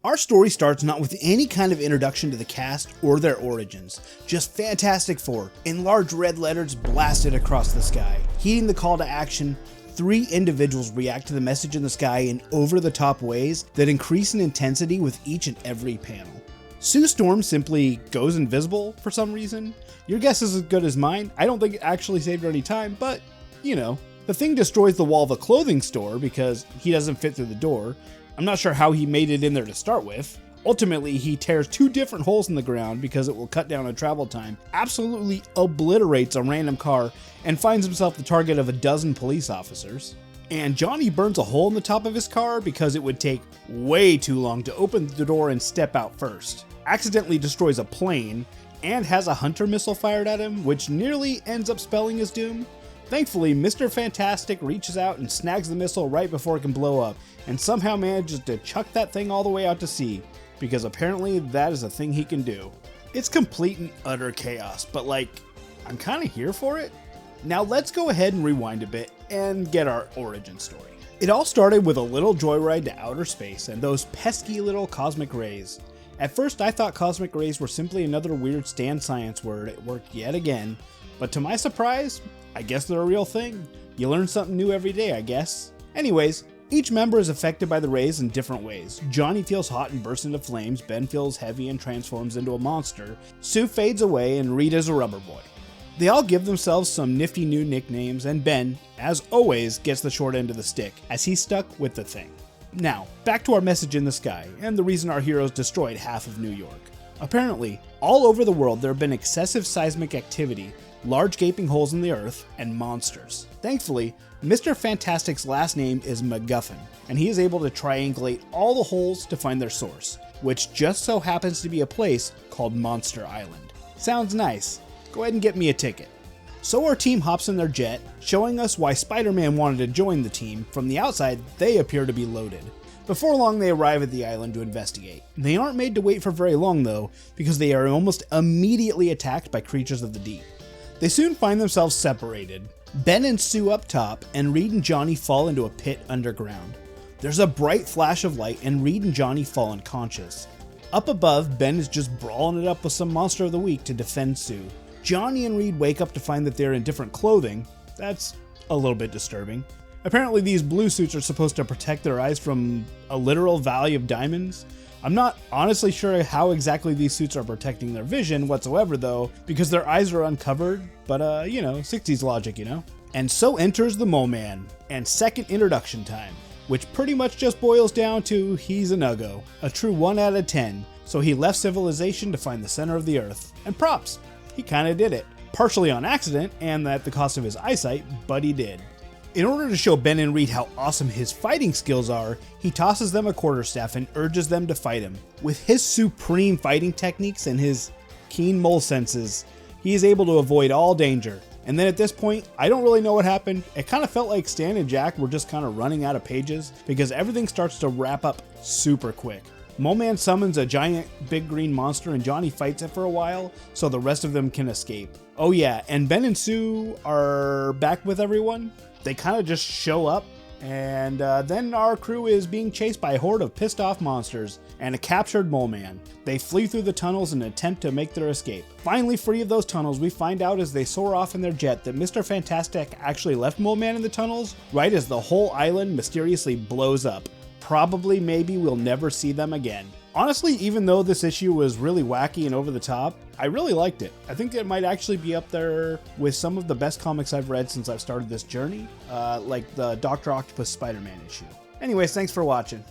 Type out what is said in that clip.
Our story starts not with any kind of introduction to the cast or their origins, just Fantastic Four in large red letters blasted across the sky. Heeding the call to action, 3 individuals react to the message in the sky in over-the-top ways that increase in intensity with each and every panel. Sue Storm simply goes invisible for some reason. Your guess is as good as mine. I don't think it actually saved her any time, but, you know. The Thing destroys the wall of a clothing store because he doesn't fit through the door. I'm not sure how he made it in there to start with. Ultimately, he tears 2 different holes in the ground because it will cut down on travel time, absolutely obliterates a random car, and finds himself the target of a dozen police officers. And Johnny burns a hole in the top of his car because it would take way too long to open the door and step out first. Accidentally destroys a plane, and has a hunter missile fired at him, which nearly ends up spelling his doom. Thankfully, Mr. Fantastic reaches out and snags the missile right before it can blow up, and somehow manages to chuck that thing all the way out to sea, because apparently that is a thing he can do. It's complete and utter chaos, but I'm kinda here for it. Now let's go ahead and rewind a bit and get our origin story. It all started with a little joyride to outer space and those pesky little cosmic rays. At first I thought cosmic rays were simply another weird Stan science word at work yet again, but to my surprise, I guess they're a real thing. You learn something new every day, I guess. Anyways, each member is affected by the rays in different ways. Johnny feels hot and bursts into flames, Ben feels heavy and transforms into a monster, Sue fades away, and Rita's a rubber boy. They all give themselves some nifty new nicknames, and Ben, as always, gets the short end of the stick, as he's stuck with the Thing. Now, back to our message in the sky, and the reason our heroes destroyed half of New York. Apparently, all over the world there have been excessive seismic activity, large gaping holes in the earth, and monsters. Thankfully, Mr. Fantastic's last name is MacGuffin, and he is able to triangulate all the holes to find their source, which just so happens to be a place called Monster Island. Sounds nice. Go ahead and get me a ticket. So our team hops in their jet, showing us why Spider-Man wanted to join the team. From the outside, they appear to be loaded. Before long, they arrive at the island to investigate. They aren't made to wait for very long though, because they are almost immediately attacked by creatures of the deep. They soon find themselves separated. Ben and Sue up top, and Reed and Johnny fall into a pit underground. There's a bright flash of light, and Reed and Johnny fall unconscious. Up above, Ben is just brawling it up with some monster of the week to defend Sue. Johnny and Reed wake up to find that they're in different clothing. That's a little bit disturbing. Apparently these blue suits are supposed to protect their eyes from a literal valley of diamonds. I'm not honestly sure how exactly these suits are protecting their vision whatsoever though, because their eyes are uncovered, but 60s logic, you know? And so enters the Mole Man, and second introduction time, which pretty much just boils down to he's a nuggo, a true 1 out of 10, so he left civilization to find the center of the earth. And props, he kinda did it. Partially on accident, and at the cost of his eyesight, but he did. In order to show Ben and Reed how awesome his fighting skills are, he tosses them a quarterstaff and urges them to fight him. With his supreme fighting techniques and his keen mole senses, he is able to avoid all danger. And then at this point, I don't really know what happened. It kind of felt like Stan and Jack were just kind of running out of pages because everything starts to wrap up super quick. Mole Man summons a giant big green monster and Johnny fights it for a while so the rest of them can escape. Oh yeah, and Ben and Sue are back with everyone. They kind of just show up, and then our crew is being chased by a horde of pissed off monsters and a captured Mole Man. They flee through the tunnels in an attempt to make their escape. Finally free of those tunnels, we find out as they soar off in their jet that Mr. Fantastic actually left Mole Man in the tunnels right as the whole island mysteriously blows up. Probably maybe we'll never see them again. Honestly, even though this issue was really wacky and over the top, I really liked it. I think it might actually be up there with some of the best comics I've read since I've started this journey, like the Dr. Octopus Spider-Man issue. Anyways, thanks for watching.